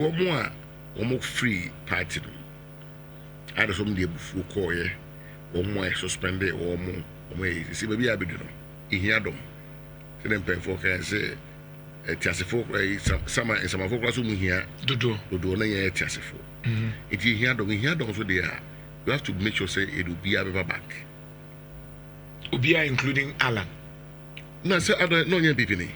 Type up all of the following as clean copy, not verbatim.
Omo free party. I had some day before call ye, or more suspended or more. See, maybe I be doing. He had them. So then, pay for can say, a Tiasifo, some of us whom here, do no year Tiasifo. If you hear them also there, you have to make sure say it will be a back. Ubia including Alan. No, sir, I don't know your people.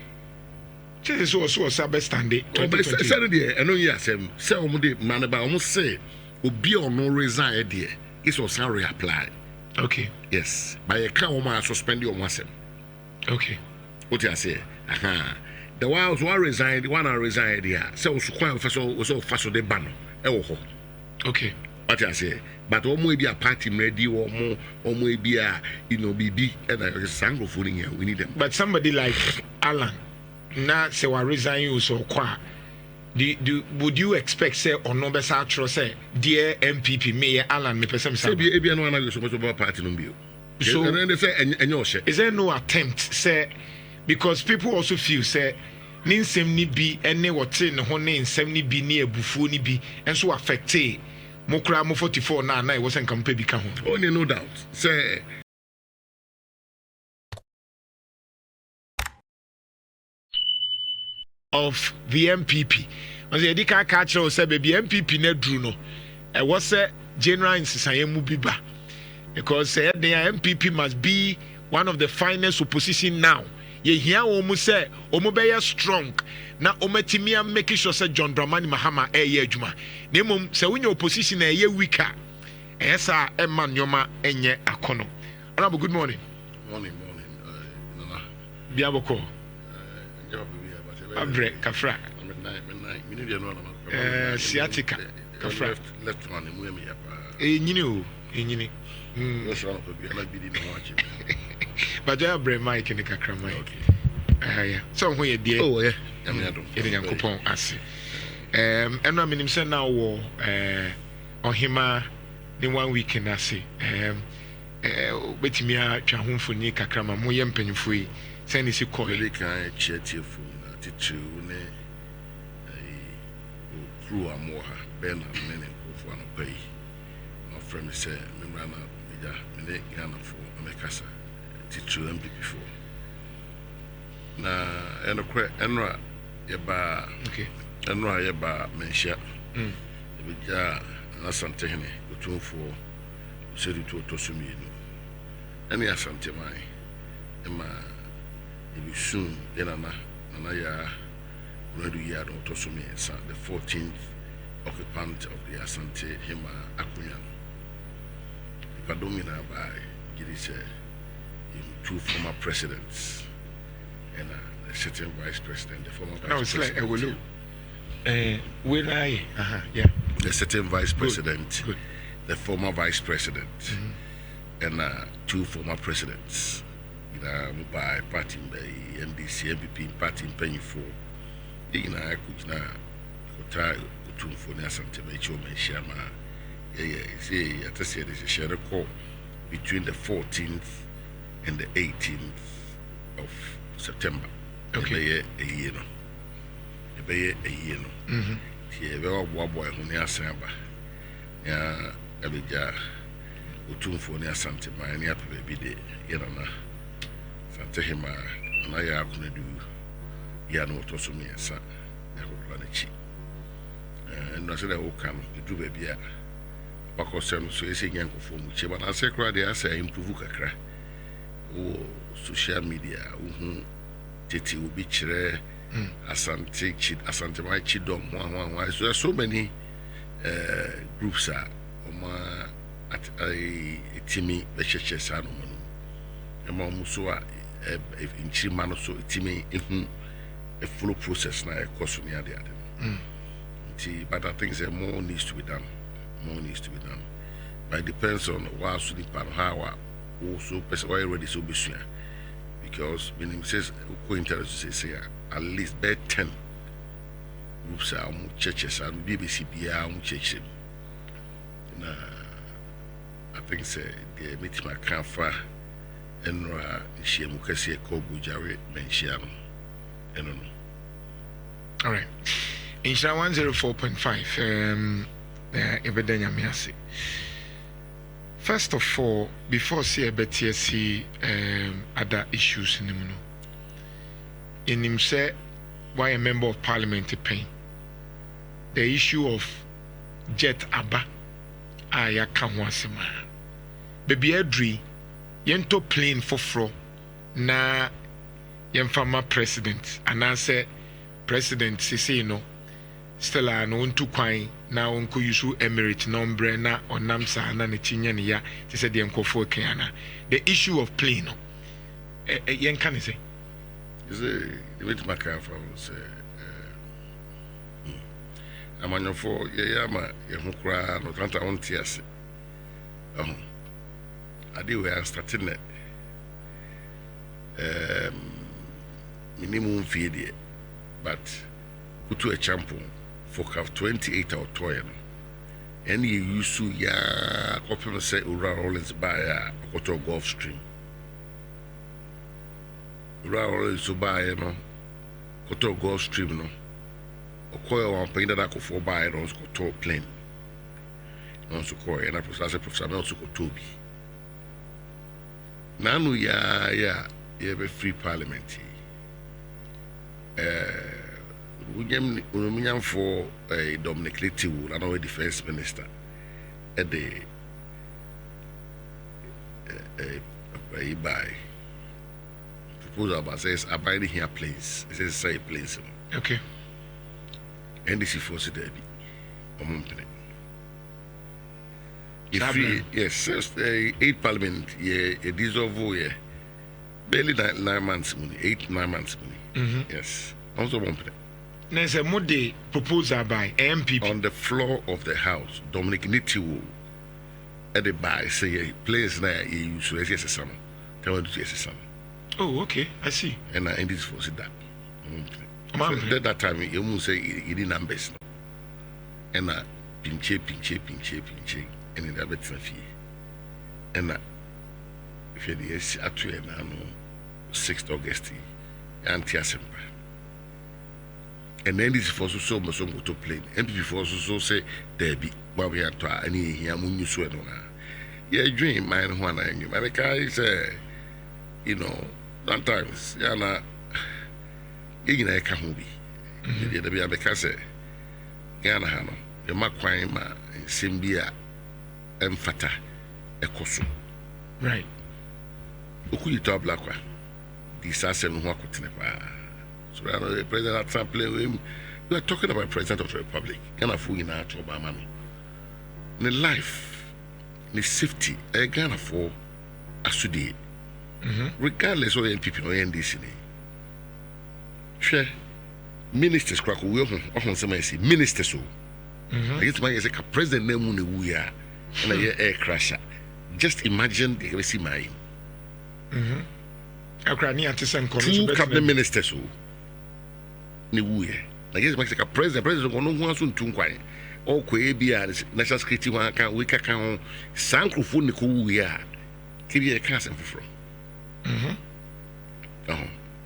This was so standing. Saturday, I know you have some man about almost say, Ubia or no resign there. It's also reapply. Okay. Yes. By a cow, man suspend your muscle. Okay. What I say? Aha. The ones who resigned, one are resigned here. So, quite was so fast the ban. Okay. What I say? But almost be a party ready or more, or maybe a BB and a sango fooling here. We need them. But somebody like Alan, now say we resign you so qua. Would you expect say or no besa say dear MPP Mayor Alan me person say be no one so much about party no be. So and then they say and is there no attempt say because people also feel say ni nsem ni bi ene wote ne ho ne nsem ni bi ni abufuo ni bi enso affect mo kra mo 44 na e was nkampa bi ka ho. Only no doubt say of the MPP. I say di ka catch us say baby MPP na dru no. E was say general insisan mu bi ba. Because say the MPP must be one of the finest opposition now. Ye hear omu say omu be strong. Na ometimi am make sure say John Dramani Mahama ye adwuma. Na mum say when your opposition ye weaker. Esa e man nyoma enye akono. Honorable, good morning. Morning. Nana. Biaboko. Abre Kafra. Sciatica. Kafra. Left one mu me ya pa. Enyini. But I have Mike in the Kakra Mike. Yeah. So, who you dear? Oh, yeah. I'm a coupon as and I mean, him say now, on him, in 1 week, and I say, wait me out to home for Nick Kakrama, Moyam Penfui, send his call. They can't chat you for to through a more Ben and men for one pay. My friend said, Membrana, Mene Ghana for Americasa. To MPP before. Na enra yeba okay. Enra yeba menhia. Ebija na sante hene otumfo seri to tosumi no. Ene asante mai. Ema ebisun yenana na ya ready ya no tosumi the 14th occupant of the Asante Hima Akunyan. Ipadomina by Gidise. Two former presidents and a certain vice president, the former vice president. Where I? Yeah. The certain vice president, good. The former vice president, and two former presidents. By party by NDC, NPP, party paying for. I could now go to for Nasante Mecho Shama. Yeah, I said it's a shadow call between the 14th and the 18th of September. Okay. A year. Here, very boy who near Samba. Yeah, Abija, Utum near Santa Mania, baby, de Yerana, Santa Hima, and I are going to do Yano Tosumi and Son, I hope Ranichi. And I said, I will come, you do baby. Bakosem so ese nyanko fo mu che ba na se kra de asa improve kakra o social media tete obi kire asante mai chidom so many groups are at a timi be cheche sa no mo e ma mu so a in chima no so timi a flow process na e course ni ade but I think there more needs to be done. But it depends on what should be how also person why already so be because when he says co-intelligence say at least 10 groups are churches and BBC churches. I think say the meeting my canfa and she mukasi ko bujare mention. All right. Insha 104.5 ebedanya me ase. First of all, before see see other issues in him, in him say why a member of parliament pain the issue of jet aba ya ka ho asema baby adri yento plane foforo na yemfama president anase president sisi no stella no ntu kwan na onko yusu emirate nombre na onam sa na ne chinya ne ya ti se de nkofo kan the issue of plane no yen kan say is it with my car for say amanyofo ye ma ye ho kra no tanta on tiase ade we are starting minimum fee but put to a champion for 28 or 12 and you used to ya copy say ura rollins by a quarter Gulf Stream ura rollins by no quarter Gulf Stream no okoyo one pain that I could for buy no quarter plane no so call and I process professor no so to be nanu ya be free parliament unyam for Dominic Letiwu and our defense minister at the by proposal about says abiding here place it says say place okay and this is for the yes 8 parliament yeah dissolve yeah barely 9 months money 9 months money yes also one there's a mode proposal by NPP on the floor of the house. Dominic Letiwu at the by say place now you should say some. Tell them to say some. Oh, okay, I see. And I this for that. So that time you must say it in numbers. And pinche, and in the better fee. And if you the actually now 6th August, anti-assembly. And then this for so much to plane. NPP for so say there be what we have to any here mun you swear no. Yeah, dream mine one and you. America say you know sometimes yeah na igina ka ho bi. There be America say Ghana ha no. E makwan ma simbia emfata ekoso. Right. Okuyi to black wa. This asem ho akotene pa. So the president Trump play with him. We are talking about President of the Republic. Ghana for in our Obama. The life, the safety, Ghana for Asudi. Regardless of the NPP or NDC. Share ministers crack we on some say ministers so. I get my say president name we are and a air crasher. Just imagine they see my two cabinet ministers so. Ni wuye na yes Mexico president go no ho aso ntu nkwan o ko ebia national security one kan we kaka ho sankrofo ne ko wuye a tibi e ka asem foforo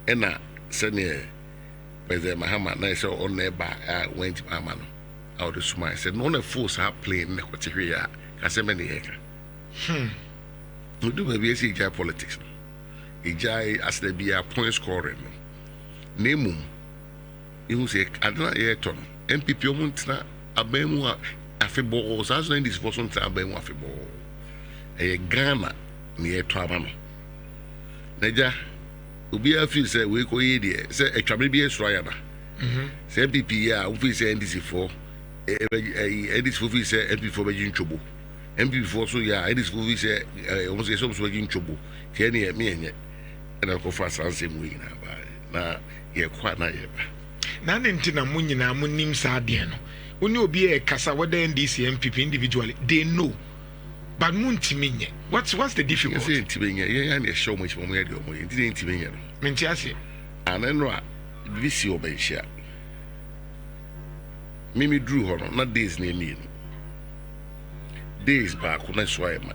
ena sene president Mahama na say on neba went ama no out the smile said no na force ha plane ne ko tehwe a ka se me ne ye ka no do be see jai politics e jai as there be a point scoring no nemu you say adana yeton NPP omuntina abemu afebo so na this for some abemu afebo Ghana ni eto amano naja obi afi say we ko ye de say etwabe bi esro ya na say NPP ya ofi say NDC for NDC for fi say NPP for beji nchobo NPP for so ya NDC for fi say almost say so beji nchobo tie ne me enye na ko fa sanse mu ina ba na ye kwa na ye ba na ntina mu nyina mu nim sa de no woni obi e kasa whether NDC MPP individually they know but mu ntimi nye what's the difficulty say ntimi nye ye na show much mo ye de mo ye ntimi nye no menti ase aneno a visi obenhia mimi drew ho no na days na emi no days ba ko na so ayema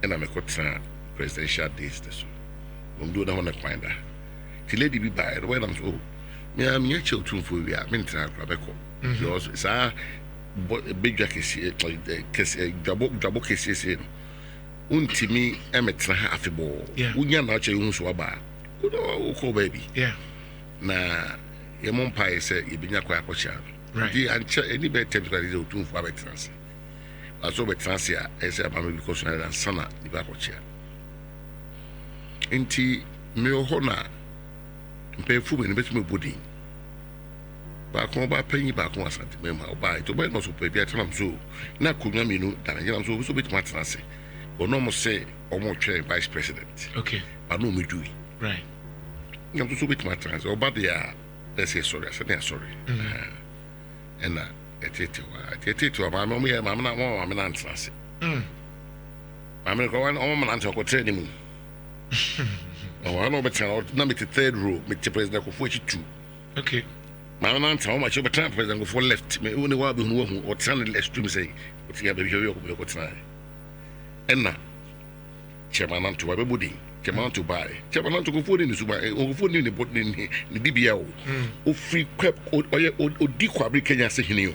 ena me ko tra presidential days de so do na ho na kwanda ti lady bi ba when I'm so me am ye children for we are mentra akra beko because it's a big case like the case double cases in untimi emetra ha afebo unya na ache hu so aba uko baby na ye mompa say ye binya kwa akocha di anche any be temporary is otu fu abetrance aso betrance ya ese abame because na sana di ba akocha enti me ho na mpefu me betumi bodi ba ko ba panyi ba ko asante me ma ba to be no so pe bia tanam so na konwa minu dan yanam so betuma trance ono mo say omo twe vice president but no me do right yam so betuma trance oba dia let's say sorry I said sorry and na etete wa ma mo ye ma na trance ma me ko wan omo ma na ko trade mu oh I know better na me third row me president ko fu 2 my answer, how much of a time president for left me only one who or channel extreme say, what's the baby you try. And now, Chairman to everybody, Chairman to buy, Chairman to go for in the super, or for in the bot in the DBL, or free crap or dequabri Kenya say, you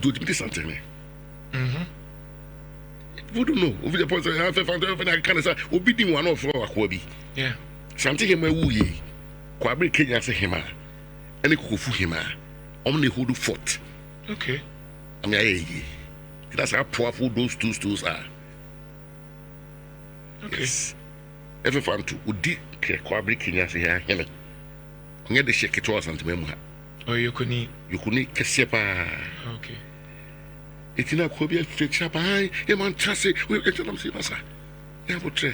do this something. We don't know. Over the point, I found out I can't say, obedient one of our hobby. Something him a wooye, Quabri Kenya say him. Any kufu hima only who do fought. I mean, that's how powerful those two stools are. Yes. Every fan to Udi Kwabri Kenya say here. Near the shake it was and memoir. Oh, you couldn't Casepa. It's in a Kobia fixture by a man chassis. We'll get them see, Massa. Yeah, but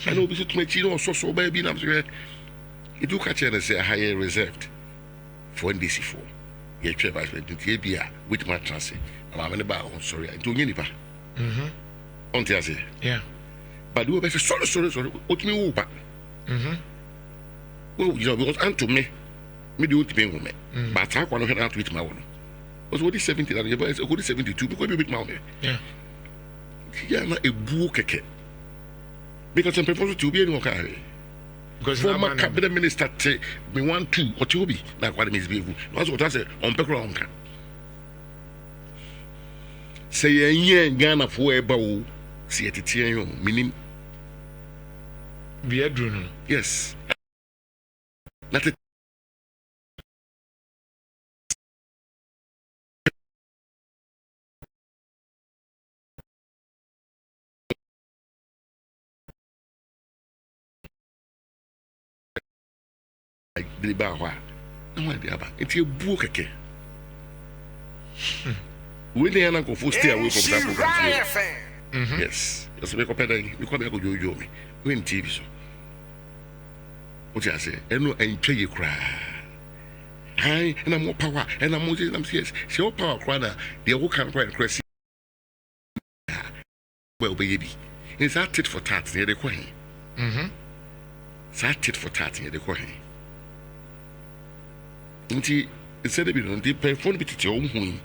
I know this to Chino so baby. You do catch and say a higher reserved. For NDC4, ye chair vice president, Yabia, with my transit. I'm in about, sorry, I don't any part. On Tiazi, but you were sorry, what me over. Well, you know, because unto me do to be woman, but I want to head out with my own. Was what is 70 that you buy a good 72 because you bit my own. Yeah, not a book, because I'm proposed to be in Wakari. Because former cabinet minister say me want to or to be like what means be. That's what I say on Pekronka. Say a year Ghana for a bow, see at it here, meaning be a drone. Yes. Not it. The Bawa, no idea about it's a book. When they are go stay away from that program. Yes, just make up a day, you come back with you, me. When TV so. What I say, and no, and pay you cry. Hi, and I'm more power, and I'm more yes. She all power crowd, they all can't quite crazy. Well, baby, it's that tit for tat near the coin. It's that tit for tat near the coin. Instead of being the phone bit your own,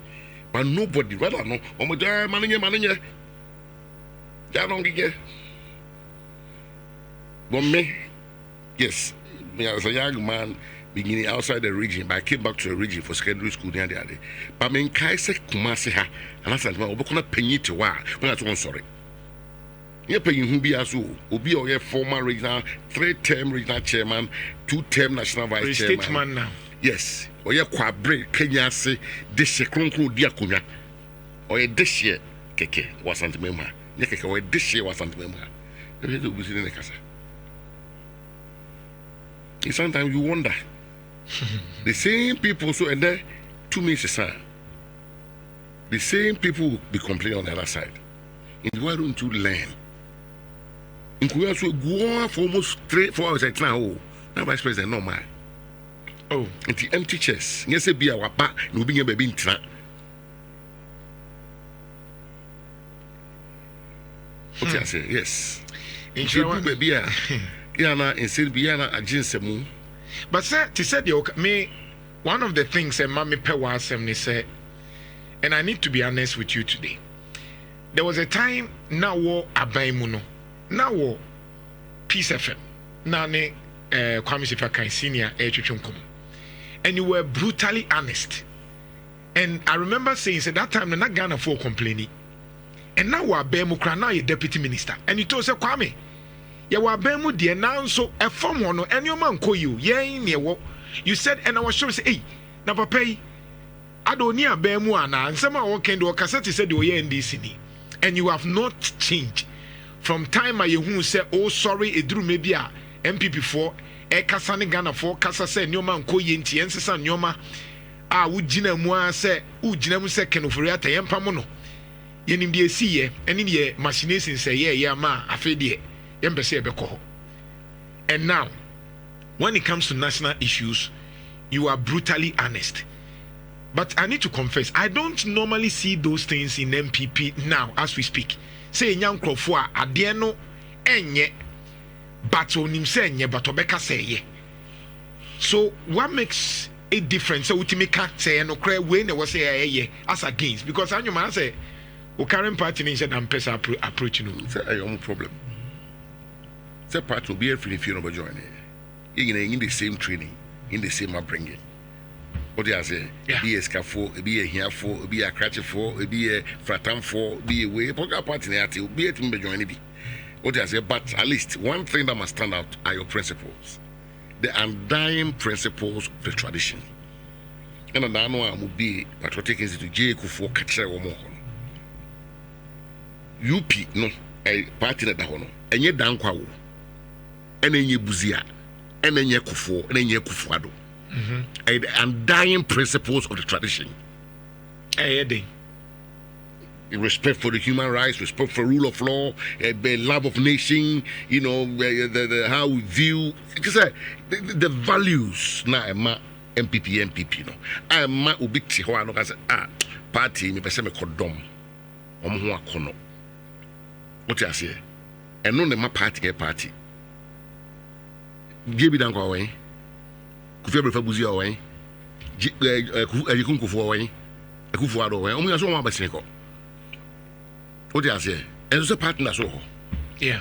but nobody rather know. Oh, my dear, manage. Don't get. But me, yes, me as a young man beginning outside the region, but I came back to the region for secondary school the other day. But me in Kaise Kumasi ha, and I said, "Well, we're gonna pay you to why?" When I told sorry. You're paying who be as who be your former regional, 3-term regional chairman, 2-term national vice chairman. Statesman now. Yes, or your quabre Kenya say this year conclude diacunya or a this year keke wasn't member. Yeke or this year wasn't member. Sometimes you wonder the same people so and then 2 minutes the same people will be complaining on the other side. And why don't you learn? In Korea, so go for almost 3-4 hours at now. Now, vice president, no man. Oh, and the empty chest. Yes, be our back, no being a baby in trap. What I say, yes. In China, baby, Yana, and Saint Biana, a ginsemu. But, sir, to say, me, one of the things that Mammy Pewasem said, and I need to be honest with you today. There was a time now war Abaimuno, now war Peace FM, now ne Kwame Sifaka senior Echuchunkum. And you were brutally honest. And I remember saying, so that time, not Ghana for complaining. And now we're Bemu now, your deputy minister. And you told us, Kwame, you were Bemu, dear, now so a form one, and your man call you, in near what you said, and I was sure, say, hey, now, papa, I don't near Bemu, and somehow can do a cassette said you were in this, and you have not changed from time I who said, oh, sorry, it drew maybe a MPP for a Kasani Ghana for Casa said, no man, call you in Tienses and Yoma. Would Gina Moa say, Ujinam second of Riata Yampamono. Yenim de see, and in ye machination say, yeah, ma, I feel ye, Yambase Beco. And now, when it comes to national issues, you are brutally honest. But I need to confess, I don't normally see those things in MPP now as we speak. Say, young Crofua, Adiano, enye, but on him say, but Obeka say, ye. So, what makes a difference? So, Utimika say, no cry when there was a as against, because I know man say, o current party in said, I'm approaching you. It's a young problem. It's part will be a free funeral journey. In the same training, in the same upbringing. What do you say? Be a scaffold, be a here for, be a cratch for, be a fratam for, be a way, poker party, be a team joining. What do you say? But at least one thing that must stand out are your principles, the undying principles of the tradition. And another one will be Patriotic Institute, J. Kufo, Catcher or more. UP, no, a party at the honor, and yet Dankwa, and then ye Buzia, and then ye Kufo, and then ye Kufuado. And undying principles of the tradition. Respect for the human rights, respect for rule of law, love of nation, you know, how we view the values. Now, MPP, no. I'm ubik Tijuana as party, me pese me kodom. Omo kono. What you say? And no, my party, give me down away. Kufia Fabuzi away, Kufu away, Kufu away, only as one by Seneco. What do you say? And it's a partner so. Yeah.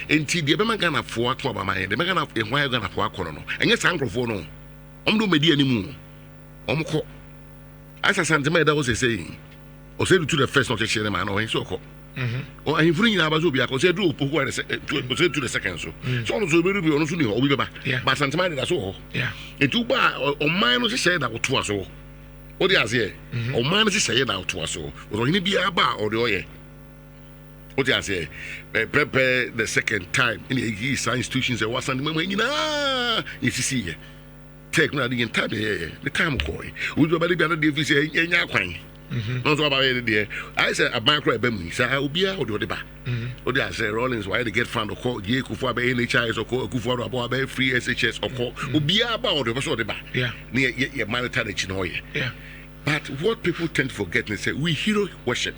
And the Beman can afford to my the Megan of a wire gun for a corner. And yes, Uncle Fono. Do Media anymore. Omco. As a Santa Meda was saying, or said to the first not to share the man away so called. Or I'm bringing Abazubia, because they do to the second so. So, also, we will also know, but Santa Meda that's all. Yeah. A 2 bar or mine was said that to us all. What do you say? Or mine is said out to us all. Or he be a bar or the oil. What do you say? Prepare the second time in the science institutions, there was something when you see. Take now the entire the time coy. Would you believe that if you say, not about it there. I said a micro bemmy, so I will be out of the bar. What do I say? Rollins, why they get found or call J. Kufa by NHIS or call Kufa about free SHS or call will be about the bar. Yeah, near your military chinoy. Yeah. But what people tend to forget and say, we hero worship.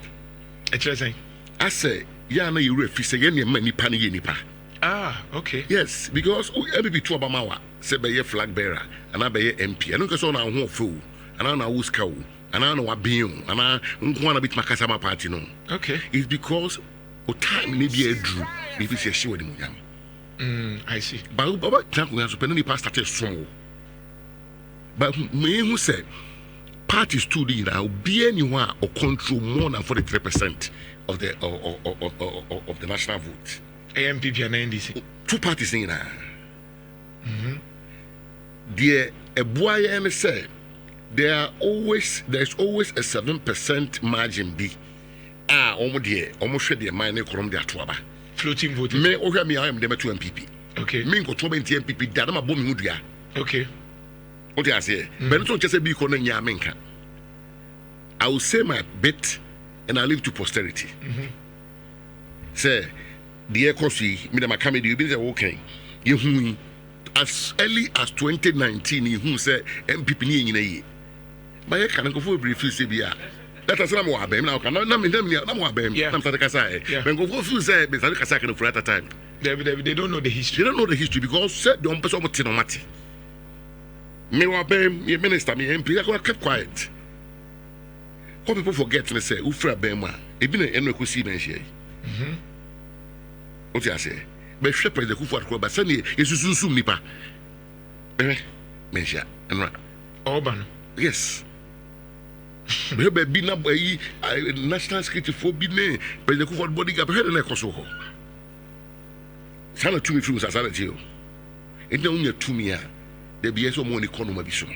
Interesting. I say, Yana, you refuse any many panipa. Ah, okay. Yes, because every bit of Bamawa, say by a flag bearer, and I be MP. I don't go on a fool, and I know who's cow. And I know what being, and I want to beat my Makasama party. No, okay. It's because o time may be a drew if it's a show in Yam. I see. But about time we have to spend any past started strong. But me who said parties to the now be anyone or control more than 43% of the national vote. AMPP and NDC. 2 parties in there. Dear a boy and said. There's always a 7% margin B. Almost share their money from their twaba. Floating vote. Me over me, I am them 2 MPP. Okay. Me go 20 MPP, Dadama Bomudia. Okay. What do I say? But don't just be calling Yamenka. I will say my bit and I leave to posterity. Say, dear Kosi, me, my comedy, you been okay. You as early as 2019, you said MPP in a year. But I can't go for a brief CBA. That is not more now. Cannot name them. I'm more bam. I'm Sadakasai. When go for food, say, Sadakasakan for at a time. They don't know the history. They don't know the history because said don't pass over Tinomati. Me wa bam, your minister, me MP, I kept quiet. What people forget to say, Ufra Bema, it been an enrico see. What do I say? But shepherd the Kufa, but suddenly it's soon nipa. Mention and Urban. Yes. Maybe be na boy national security for be ne President Kufuor bodyguard head na koso ho. Sana tumi film sasa tio. Ente unya tumi a there be so money economy bi so.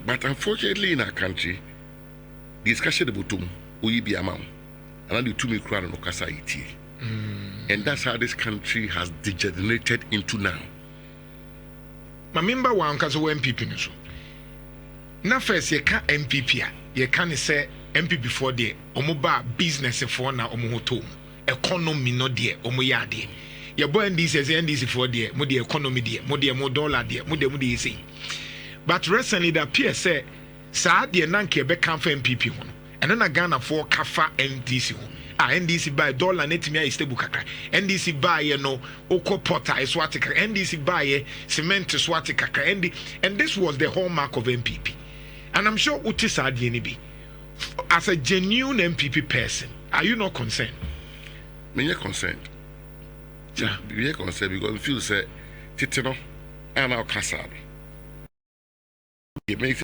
But unfortunately in our country discussion about tum oyi bi ama. And the tumi kura no kasa iti. And that's how this country has degenerated into now. My member one cause MPP no so. Na first ye ka MPP a ye can say MPP for the omoba business for na omo hoto economy no de omo ya de ye boy NDC for the mo the economy de mo the mo dollar de mo de say but recently the appear say sa de na nke be kan for MPP ho and na Ghana for kafa NDC ho NDC buy dollar netimi a stable kakra NDC buy no oko porter swati kakra NDC buy cement swati kakra and this was the hallmark of MPP. And I'm sure Uti Sadienibi, as a genuine MPP person, are you not concerned? Me concerned. Yeah, we are concerned because we feel say Titino and our Kasabi. It makes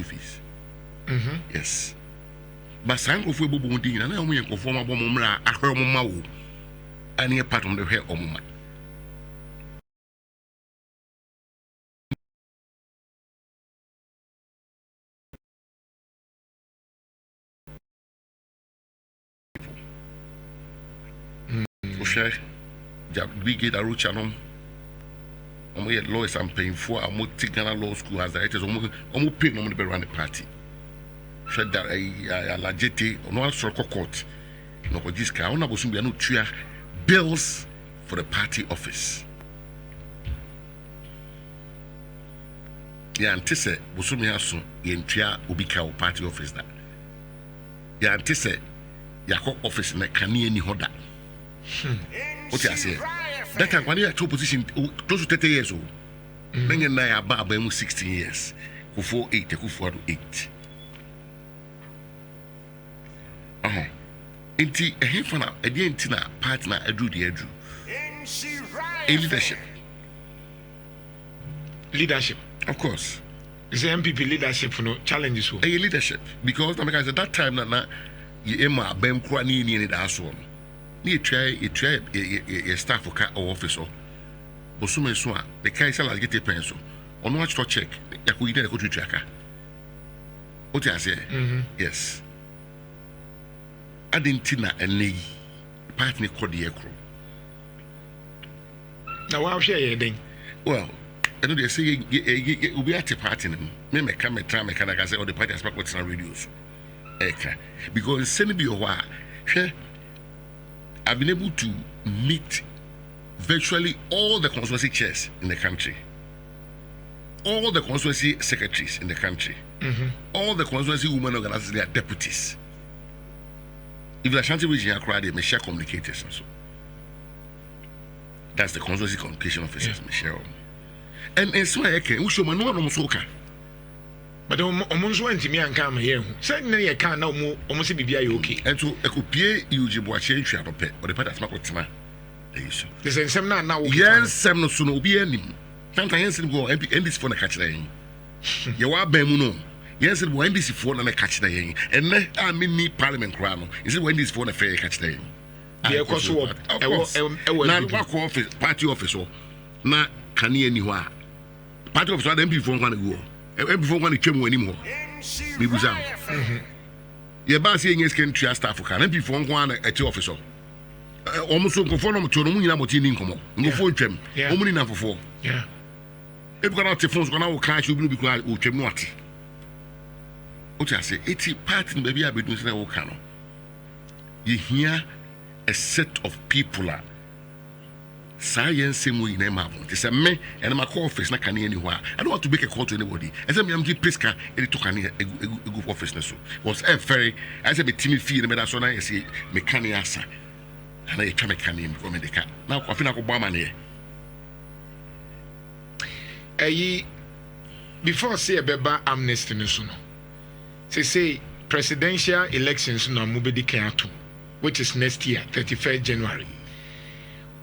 fees. Yes. But some of we bobo ndi na na omo yen konform abo momra ahwe momma wo. Ani part of the hair omma. Oshe jab brigade aruchanom. Omo yet lawyers and paying for a Ghana law school as directors omo pay no money run the party. Said that a lajete no answer court no ko jiska ona bosun bia no tua bills for the party office. Ya antise bosun ya so ye ntua obi ka o party office da. Ya antise ya office na kanie ni hoda. What you say? That time when you are to position close to 30 years old. Then na ya ba 16 years. Kufuor 8, Kufuor 8. Inti ehefana edi entina partner edu de edu. Leadership. Of course. Is the MPP leadership no challenges so. Leadership because at that time na you ema bem kwa ni da so. Ni try staff ka office o. Bosume so a the kai sala get penso. Ono watch to check. Ya ko ide ko tutu aka. What you say? Yes. Adentina ene partner called the ekro. Now what share you then? Well, I know they say we be at a party. Me can I say the party has back what's on radio. Because send me a while. I've been able to meet virtually all the constituency chairs in the country, all the constituency secretaries in the country, all the constituency women organizers, their deputies. If the Ashanti region are crowded, they share communicators and so. That's the constituency communication officers, Michelle. And so I can, we show my no one soka. But almost went to me and come here. Certainly, I can't know almost be okay. And so I could pay you to change your pet or the part of my the same some now. Yes, some no soon will be any. Sometimes go and this for the catch lane. You are Bemuno. Yes, it when this phone and a catch lane. And I mean, Parliament crown. Is it when this phone a fair catch lane? Yeah, of course. Now, walk office, party officer. Now, can you anywhere? Party officer, then before one go. Before one came anymore. We was out. Your boss saying yes, can trust staff for can before one at the officer. Almost so conform to no money about in income. No phone them. Only enough for 4. Yeah. If you got phones, going to catch you, will be glad to not. What I say, 80 party, maybe I'll be doing that. Okano. You hear a set of people science same way in them happen. It's a me and my call office not can anywhere. I don't want to make a call to anybody. I said, I'm give Priska and it took a good office. Was a ferry. I said, Timmy fee and that's what I say, mechanic answer. And I try mechanic from the car. Now, I feel like Obama here. Before say a beba amnesty no so no. Say presidential elections no mubedi kanto, which is next year, 31st January.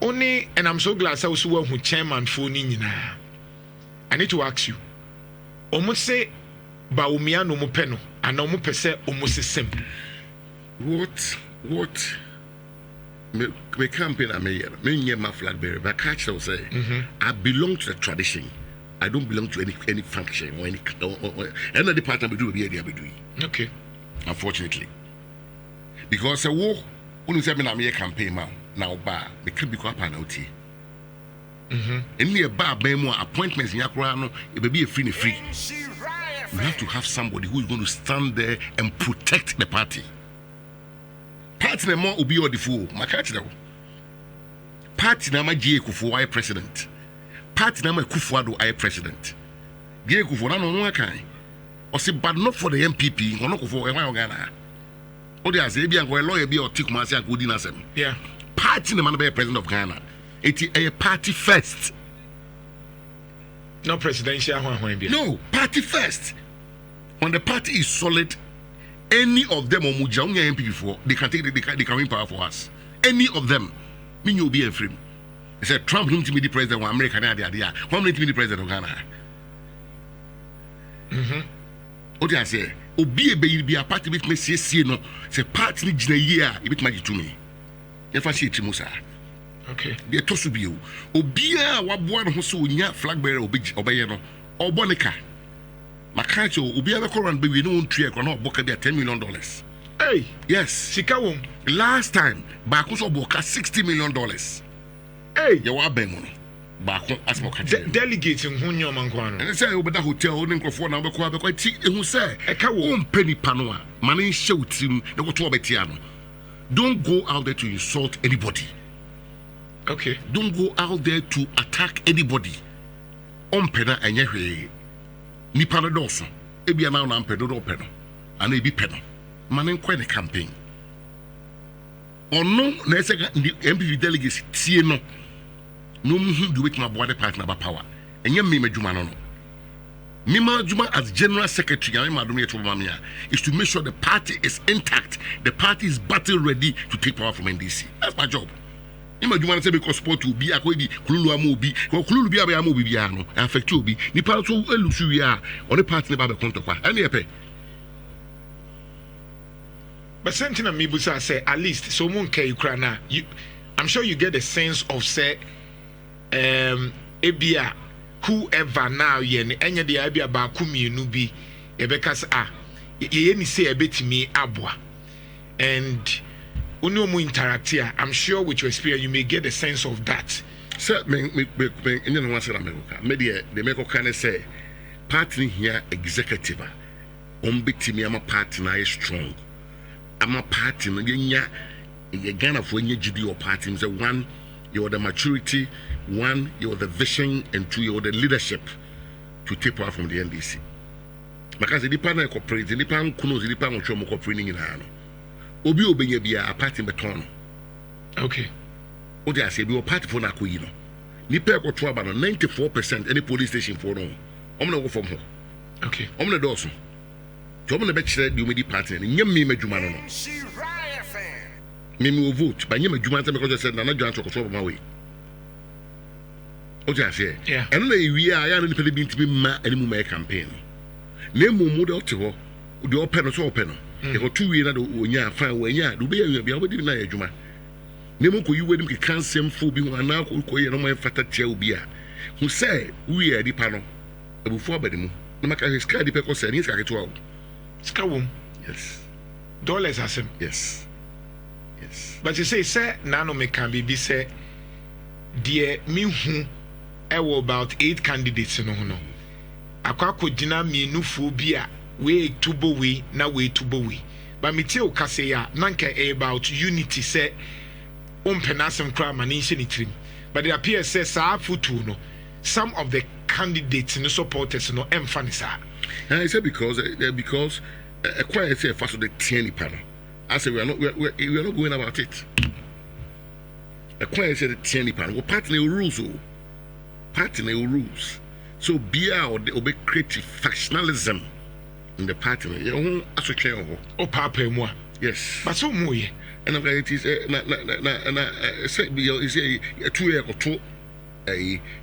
Only, and I'm so glad I was who chairman for Nina. I need to ask you. Almost say Baumia no mo peno, and no mo pese almost the same. What? Me campaign I me my flag bearer, but catch will say, I belong to the tradition. I don't belong to any function or any other department we do be there be doing. Okay. Unfortunately. Because a war when you say me campaign now bar the can be quite penalty. And near bar be more appointments in Yakurano, it may be a free. You have to have somebody who is going to stand there and protect the party. Party na more will be the fool. My catch now. Party na my J Kufuwa president. Party na my Kufuado I president. J Kufuwa no one can. Or say, but not for the NPP. Or not for Ghana. Or they say, be a lawyer be or take my say good dinner. Yeah. Party na man be president of Ghana. It is a party first. No presidential one. No, party first. When the party is solid, any of them or Mujaunga MP before, they can win power for us. Any of them, mean you'll be a free. They said Trump need to be the president of America. One need to be the president of Ghana. What do I say? Obi be a party with me say no. Say party need a year. It bit magic to me. If I see Timusa. Okay. They toss to be Obia wabuan who so nya flag bearer obey no or Bonica. Makacho Obia the Koran baby no tree cannot book $10 million. Hey, yes. Sikawum. Last time Bakuso boka $60 million. Hey, you are Bemono. Baku as delegates in Hunyo Manquano. And I say over the hotel in Crawford number quite who say a cow penny panoa, money shouts him the Watuabetiano. Don't go out there to insult anybody. Okay. Don't go out there to attack anybody. Pena and Yahweh. Nipana Dawson. Ebi now na pedo peno. And ebi peno. Man quite a campaign. Or no, let's say the MPP delegates see no. No do with my body partner about power. And you me Juma no. Mima Juma as General Secretary and Madumia Chobamia is to make sure the party is intact. The party is battle ready to take power from NDC. That's my job. Ima Juma say because sport will be akwedi kululu amobi ko kululu bi aba amobi bia no affect obi ni pa so elusu wi a on the party na ba be kontokwa ene epe. But something me busa say at least so mon kai Ukraine you I'm sure you get a sense of say ebia whoever now ye enye de ebia ba ku mienu bi e be kas ye ni say ebetimi aboa and interact here. I'm sure with your experience you may get a sense of that. Sir, me the make kind of say party here executive me I'm a party now is strong. I'm a party nya Ghana for any GD or party. So one, you're the maturity, one, you're the vision, and two, you're the leadership to take power from the NDC. Because the department cooperates, the department kunos, the department cooperating in Hano. Obi obenya bia a party beton. Okay. What they say be a party for nakoyi no. Nipa ko to aba no 94% any police station for no. Omna go from home. Okay. Omna doso. To omna be kire the umedi party no nyam me madwuma no. Me will vote, but nyam madwuma because I said na dwan to so my way. What they say? Yeah. And na wi a ya no nipa bi ntimi ma ani mu campaign. Na mu mu de ote ho. De open no so open no. They got 2 years that onya fan wanya do be bia we di na adwuma nemu ko yiwe nim ke kansem fo bi ho na ko ye no mo fata tia obi a who say we are dipa no ebufo abademu na maka his card pe ko say ni ska keto ska wom yes dollars asem yes but you say na no me can be say de me hu about 8 candidates no no akwa gyina mienufuo bi a we tubo we na we tubo we but me tie o kase ya nanka about unity say umpenasem kra manishe ni trim but it appears say sa futu no some of the candidates no supporters no emphasize and I say because quite say first of the 10 panel I say we are not going about it. Quite say the 10 panel party rules so be out or be creative factionalism in the party you associate o papa mo yes but so mo ye and it is say you say 2 year or 2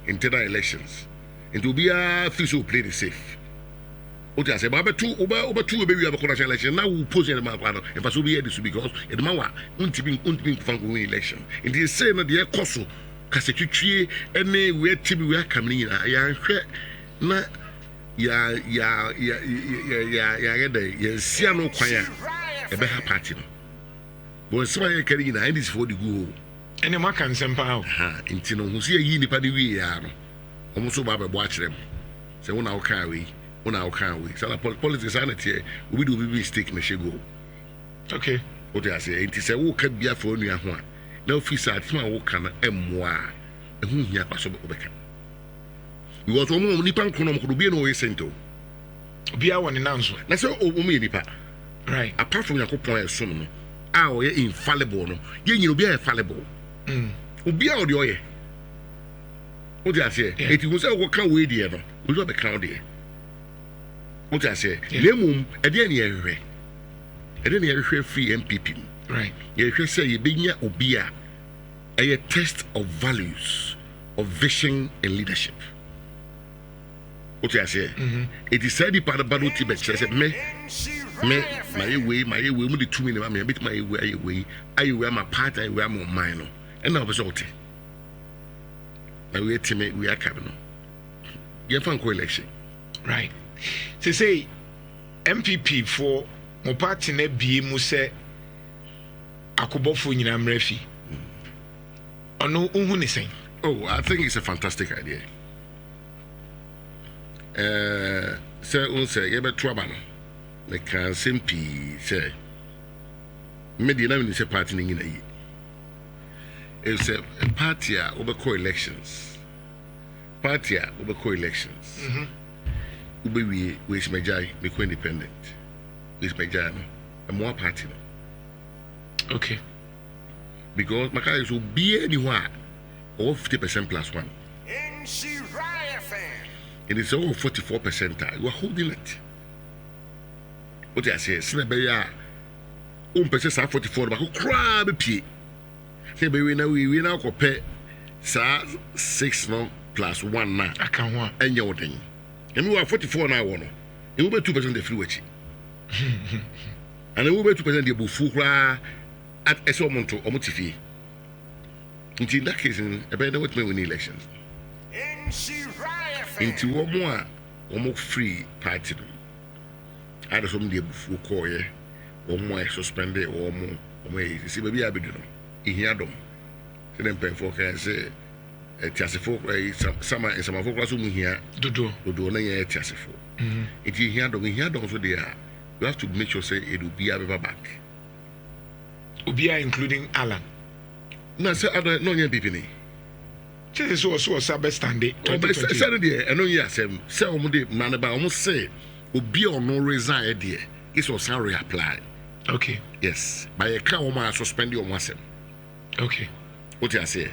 internal elections and to be a official play the safe. What I say, but two baby have a national election. Now we pose in the man, and pass will be this because the man won't be win election. And they say that the air coso, Cassecuchi, any way to be where coming in. I na ya see no choir a better party. But somebody carrying in this for the go. And the man can send power. Until no see a yini paddy we are almost so baba watch them. So when I'll carry. On our can't so politics sanity we do be mistake in the go. Okay. What I say, it is a walk at Bia for near one. No fish at my walk can moi and whom he possible become. You was one Nipan Chronom could be no way sent to be our one in answer. That's all me nipa. Right. Apart from your point, son, our infallible, no, you be infallible. Be out your way. What I say, it was a walk away, dear, no, we got the crowd there. What I say, Lemum, and then you free MPP. Right. You say you be near Obia, a test of values, of vision and leadership. What I say, it is said part of Baluti, but says, me, my way, only 2 minutes, I bit my way, I wear my part, I wear my minor, and I was all. Now we are timid, we are cabinet. You have a election. Right. To say MPP for mo party na bie mu se akobofo nyina mrafi ono unhu ne sen. Oh, I think it's a fantastic idea. Say you better aba no me kan sempi say me di na me say party ni nyina yi. It's a party a obeko elections. Party a obeko elections. We is my jai, make independent. Is my jai, a more party. Okay. Because my car is will be anywhere or 50% plus 1. It is all 44%. You are holding it. What I say, Sinabaya, 1% 44, but who crab a pea. Say, we now compare 6 no plus 1 now. I can't want. And your thing. And we are 44 now. It will be 2% the free. And it will be 2% the Bufura at a Somonto or Motifi. In that case, I better what may win elections. Into one more free party. Either some day before Koye or more suspended or more. See, maybe I be doing in here. So then, pay for can say. Tiasifo some of focus here do na ye tiasifo it here do so there you have to make sure say it will be a back Ubia including Alan na say other no NPP ni just so sabe stand it Saturday and no year say omo man ba omo say obi no resign there is was reapply. Okay, yes by a car omo suspend your asem. Okay, what you say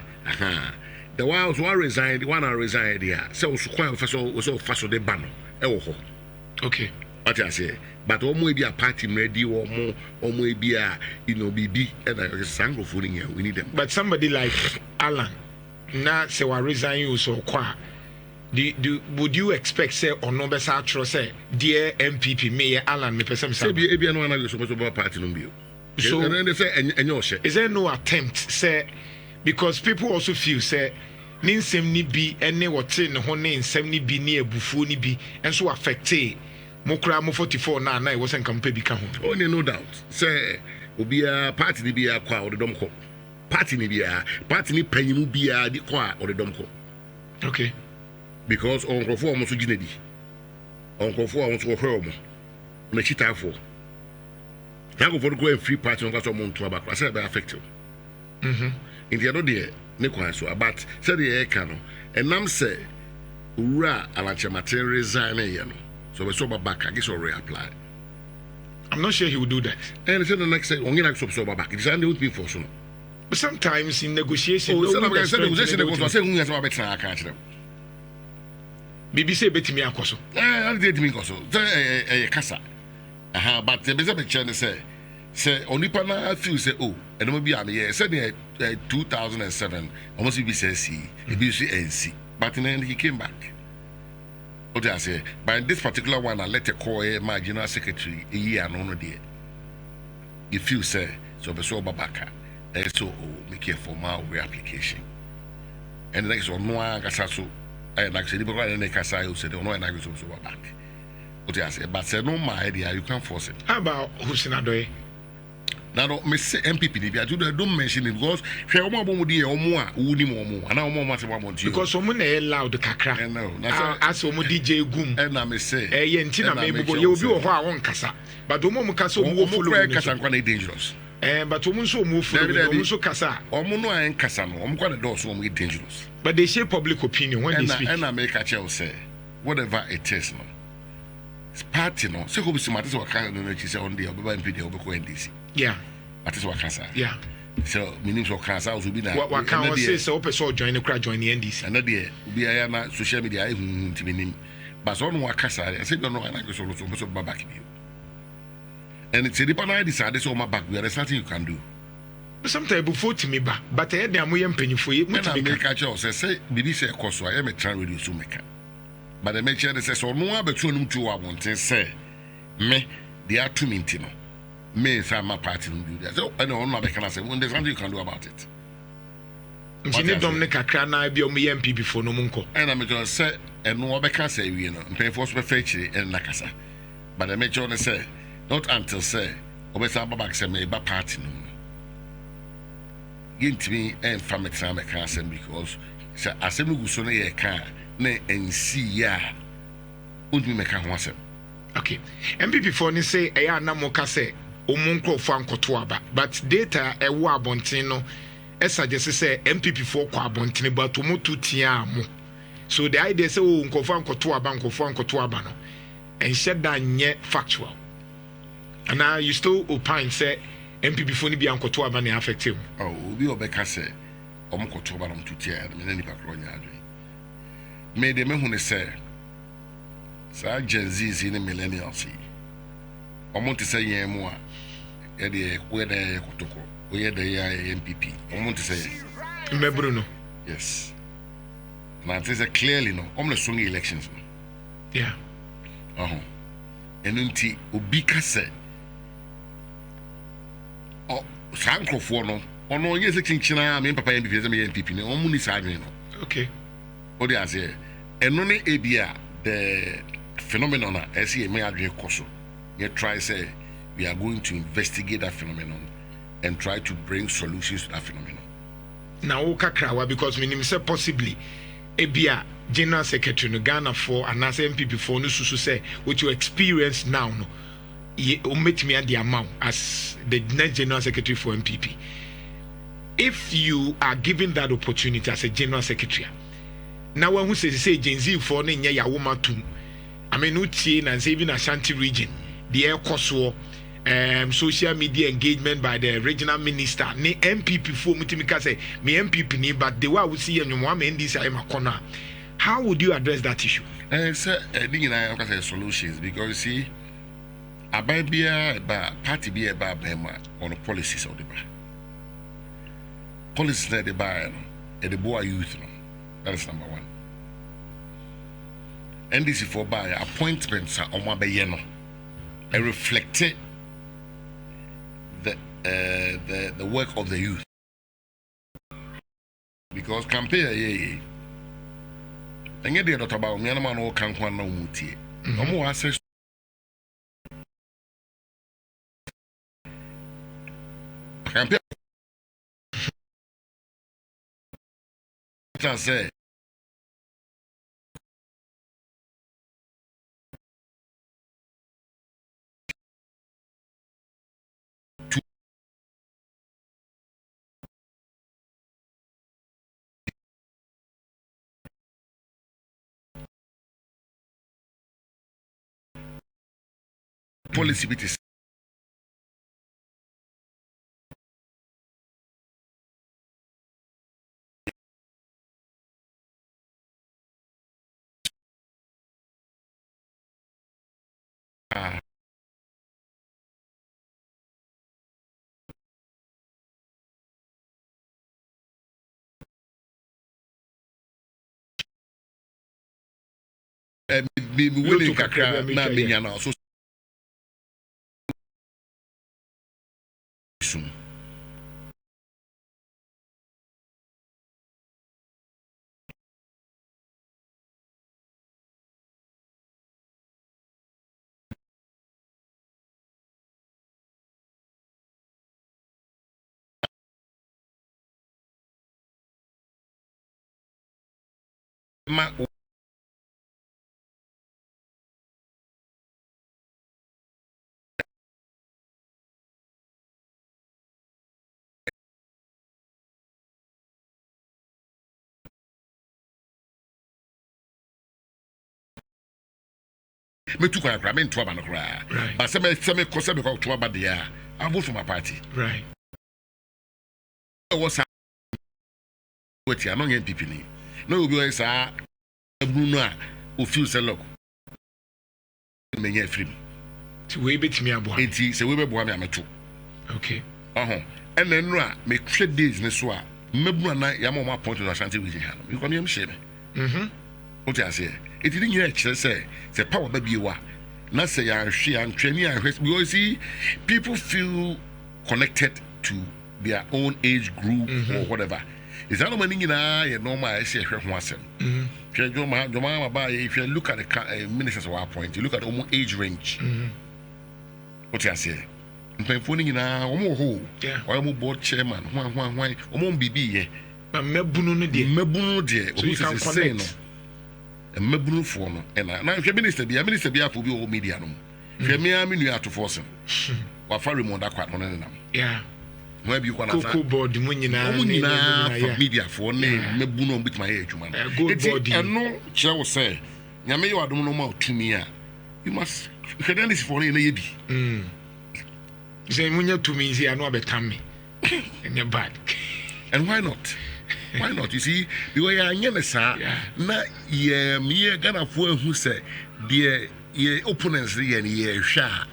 the ones one resigned, one are resigned here. So, so fast the ban. Okay. What I say, but almost be a party ready or more be a BB and a sango fooling here. We need them. But somebody like Alan, now say we resign you so qua. Would you expect say or no besa say dear MPP Mayor Alan me person say be no one so much about party no. So and then they say and is there no attempt say because people also feel say ninsem ni bi ene wote ne ho ne nsem ni bi ne abufuo ni bi enso affecte mokra mo 44 na e wo sen kampa bi ka ho. Oh no doubt say obi a party ni bi akwa o de dom ko party ni bi a party ni panyimu bi a di kwa o de dom ko Okay. Because on Crawford almost ginedy. On Crawford almost for her. Make it for. Now go for go and free party on Castle Mount to I said by affected. In the other day, Nico so but said the air cannon. And Nam say, Alan Kyerematen resign. So we saw back, I guess, or reapply. I'm not sure he will do that. And it's the next day, only like so back. It's only with me for so. But sometimes in negotiation, I said negotiation was saying we have a better catch them. BBC bet me a coso. I did me also. A cassa. But the Bezabet Channel say, only Pana feel say, oh, and maybe I'm here. Said 2007, almost BCC, BCNC. But in the end, he came back. What I say, by this particular one, I let a call my general secretary a year and on a day. If you say, so the sober backer, and so make a formal reapplication. And the next one, no one got so, and actually, but I didn't cast I said, no, and I was also back. What I say, but say, no, my idea, you can't force it. How about Husinadoe? Now, Miss NPP, don't mention it because she almost won't be or more, and I want to because someone allowed the Kakra. And no, as some DJ Goom, and I may say, Yentina, maybe you'll be a one Cassa, but the moment Casso move for dangerous. But women so move for so Cassa, or Mono and Cassano, I'm quite a door so dangerous. But they share public opinion when they speak. And I make a child say, whatever it is, no. Party, no, so who is matters or kind of notice on the NPP or NDC. Yeah. That is what cancer. Yeah. So, meaning for cancer will be that. What can say so? So, join the crowd, join the NDC. And that day, we are social media, even to me. But on what cancer, I said, no, and I go so back. And it's a different idea, decided so my back, there's nothing you can do. But sometimes before to me, but I had the Amoyan penny for you. When I make a choice, I say, maybe say, of course, I am a trying to do maker. But I make sure they say, so no one between them two, I want to say, me, they are too mintino. Me inside my party don't do that. So I don't know can I say when there's something you can do about it. You need Dominic Akrana be on me MP before no munko. And I'm just say and no one can say you know, pay for fetchy and Nakasa. But I make sure they say, not until say, Obesa Babak say me ba party no. Give to me and family time I can't say because say asem go so na ye can na NC ya. Undi me can one. Okay. MPP for ni say eya na mo ka say omunkrofo ankoto aba but data ewo abonten no suggest say MPP for kwa abonten but omotu tia mo so the idea say nkofo ankoto aba no and said that nye factual and now you still opine say MPP for ni bi ankoto aba na affect him. Oh obi obeka say omkoto aba no tutia me nipa kro nya adwe me de me hu ne say sa Gen Z in the millennials omonte say yen mu a e de we de kotoko we de ya NPP omonte say mbebru no yes na it is clearly no omle swing elections no yeah enunti obi ka say oh sankrofo no ono onye se chinchina me papa NPP say me NPP no omuni sa adwen no okay o de ase eno ne ebia the phenomenon as he may agree koso you try say we are going to investigate that phenomenon and try to bring solutions to that phenomenon now kakrawa because minim say possibly ebia general secretary no Ghana for and as MPP for no susu say what you experience now no omit me the amount as the next general secretary for MPP if you are given that opportunity as a general secretary now when who say Gen Z for no nya yawoma tum I mean, Uti and saving Ashanti region, the air cost social media engagement by the regional minister, ne MPP for Mutimika say, me MPP ni, but the way we see and one in this I'm a corner. How would you address that issue? Sir, I think I have solutions because you see, a party be a bema on the policies of the bar. Policies that the bar and the boy youth. That is number one. NDC for by appointments are on my bayeno. I reflected the work of the youth. Because campaign and yet they not about me and man who can't no muti. No more access campaign say policy bit is me willing kakra na menya na so soon. Me too kakra me ntwa ba no kra. But say me kosa me ko twa ba dia. I vote for my party. Right. What's what you among NPP ni. No be say Bruno a o feel say look. Me nya free. To we bet me abo. Enti say we be bo me ameto. Okay. And then no a me twa days ne so a mebu na ya mo appoint to Ashanti region ha. You come here me share me. What you say? It didn't hear say power baby wa. Not say ya she and training and because see people feel connected to their own age group or whatever. Is that no money na you normal I say hwe ho asem. If you look at the ministers of our point, you look at almost age range. What you say? Mpemfo ni na omo ho. Omo board chairman. Why omo bibi ye. Mebunu no de. So you can connect. A mebunu for no and now if minister be for be all media no if me am new to force wa fa remond akwa no nam where be you kwana sa board mu nyina for media for na mebunu bit my adwuma no eno kire wo say nyame ye wadom no ma tumi a you must credence for na ye bi say munya tumi nsi anu abetam me and bad and why not? Why not? You see, because you are young, sir. Na me Ghana for who say the opponents there and ye sha.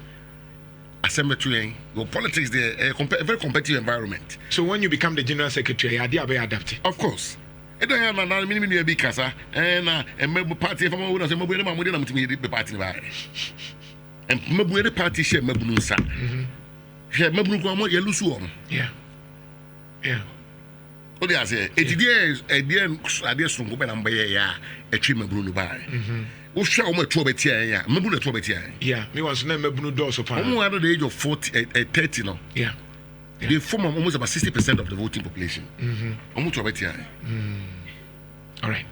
Assembly your politics there a very competitive environment. So when you become the general secretary, you are adapted. Of course. I don't have na minimum be kasa and member party from we say member na mo be party ba. And member party share member sa. Share member ko mo ye lusu on. Yeah. What they say? Idea strong go be number ya a trim Bruno by. Who show me 12 ya, Mabuna 12 ya. Yeah, me was never Bruno doors of under the age of 30 no. Yeah. They form almost about 60% of the voting population. Almost 12 ya. All right.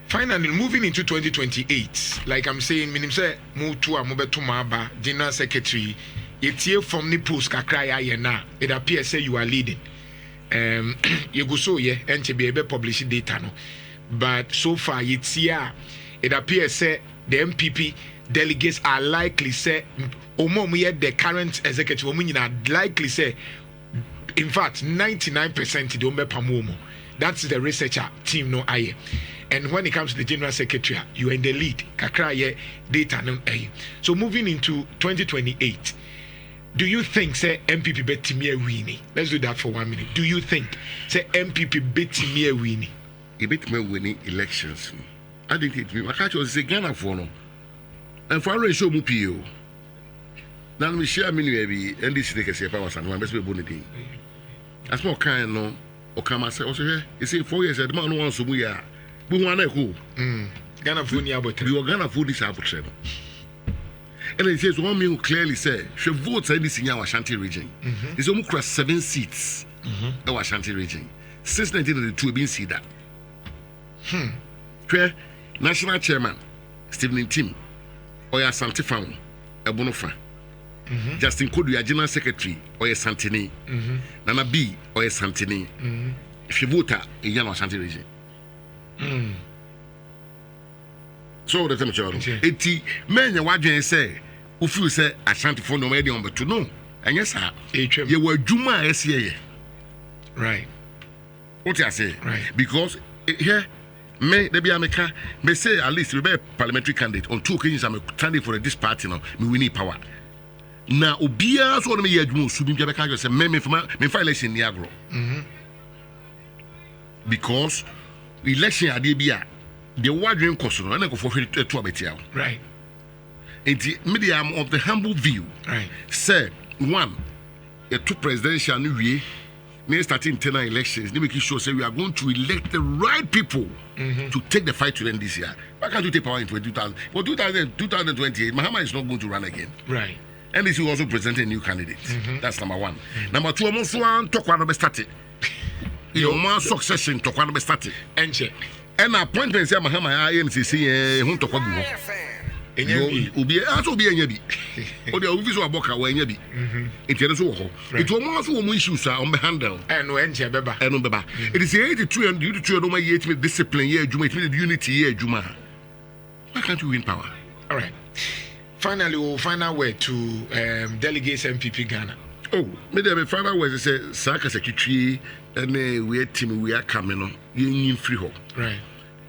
Finally, moving into 2028, like I'm saying, minim say move to a mobile to Maba, General Secretary. It's here from the post kakra na. It appears say you are leading. You go so NTB publish data no, but so far it's here. It appears say the NPP delegates are likely say the current executive are likely say in fact 99% don't be pamomo. That's the researcher team no aye. And when it comes to the general secretary, you are in the lead. Kakra data no aye. So moving into 2028. Do you think say MPP bet me winning? Let's do that for 1 minute. Do you think say MPP bet me winning? He bet me winning elections. I think it me. I can't just say Ghana for no. And for a show mu pio. Now me share me be and this take say power and one best be bonity. As more kind no o come say also here. You see 4 years the man no want so mu ya. Bu wan na ko. Ghana for ni about. You Ghana for this about. And it says one man clearly say she votes in this in our Ashanti region. It's almost across 7 seats in our Ashanti region. Since 1992, we've been see that. National Chairman Stephen Tim, Oya Santi Found, Ebonofa, Justin Kodu, General Secretary, Oya Santini, Nana B, Oya Santini. She voted in our Ashanti region. So the temperature. 80 men, what you say? who feel say Ashanti for no medium but to know. And yes, sir, you were Juma SCA. Right. What I say? Right. Because here, may say at least we be a parliamentary candidate on 2 occasions. I'm a candidate for this party now. We need power. Now, Obia so me yadmu subim jabeka just say me for election niagro. Because election adebia the warding cost no na go for to abetia. Right. And media am of the humble view. Right. Say one, a 2 presidential new year. Next starting 10 elections, they make sure say we are going to elect the right people to take the fight to end this year. Why can't you take power in 2000? For 2028, Mahama is not going to run again. Right. And this will also present a new candidate. That's number 1. Number 2, almost one talk one be started. You know, more succession talk one be started. And appointments say Mahama IMCC who talk one. Ubi also be any. Or the office of Boka or any. It is so. It will also issues on the handle. And no end, Beba. And Beba. It is 82 and you to my yet with discipline here, Juma, unity here, Juma. Why can't you win power? All right. Finally, we'll find our way to delegates NPP Ghana. Oh, maybe I find out where they say Saka Secretary and we team we are coming on. You free hope. Right.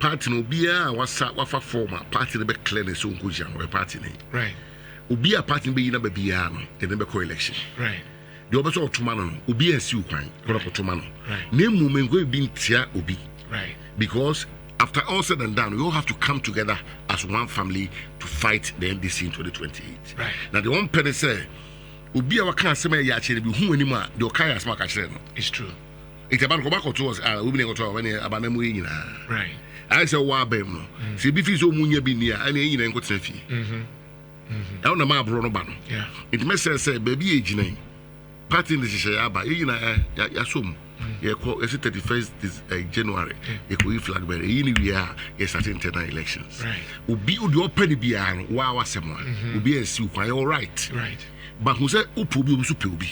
Party no bia wafa former party the be clear so nkuja we party ni right obi a party be na be bia no e be ko election right the obeso otuma no obi ansi ukwan ko otuma no right na mu mengo bi ntia obi right because after all said and done we all have to come together as one family to fight the NDC in 2028 right now the one penny say obi a waka asema ya chere bi hu anim a the okai asema ka chere no it's true it's about go back to us we be go to when abanamu nyina right I say wa bem no se bi fi so munya bi ni a na nyina nko tena fi I na ma bro no ba no yeah it me say baby ejina party ni shisha ya ba nyina ya som ye ko 31st January ye ko flag bearer yi ni wi a ye start internal elections right obi odi open bi a no wa wasem a obi ansi kwa all right but who say opo bi obi so pe obi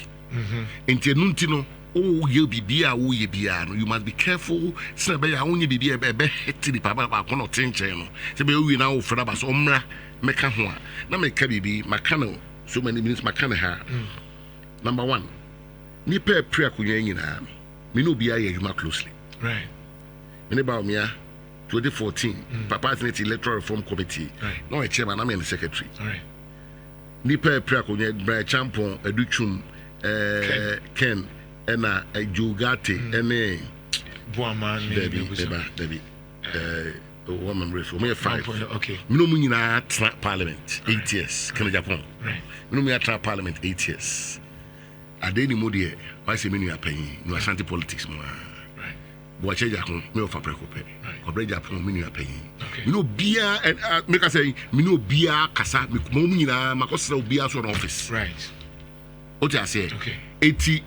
enti enu nti no oh you be oh you be you must be careful say be ya onye bibi ebe hit the papa ko no tenche no say be we now for ba so mra meka ho a na meka bibi maka no so many minutes maka na ha number 1 ni pe pre akonya nyina me no bia ye adwuma closely right me ne ba o mia 2014 papa senate electoral reform committee no e chairman na me the secretary right ni pe pre akonya bra champon educhum Ken ena Jugate ene Boaman Debbie woman refer me 5 okay me no munyina tra parliament 8 years kan Japan right me no me tra parliament 8 years adeni modie why say me no apanyi no Ashanti politics mo right bo che Japan me ofa prekope kobre Japan me no apanyi okay me no bia make I say me no bia kasa me mo munyina makosra bia so no office right what I say okay 80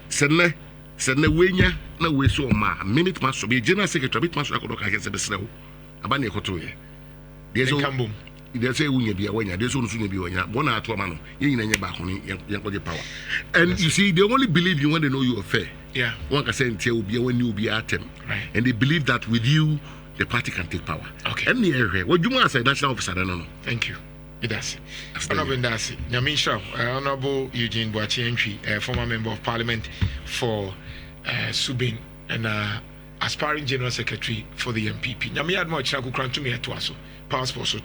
sene wenya na we so ma minute ma so be general secretary bit ma so akodo ka kese besrew aba na ekoto ye dey so kambom dey say wunya bia wenya dey so no sunya bia wenya bona ato ma no ye nyina nye ba ko ni yenkoje power and you see they only believe you when they know you are fair yeah one can say ntia obi when you be atem right and they believe that with you the party can take power okay and here what you as a national officer no thank you. Honorable Ndasi, Nyaminsha, Honorable Eugene Boachientwi, former member of Parliament for Subin and aspiring General Secretary for the NPP. Nyami Admo Chinaku Krantumi Etwaso, passport.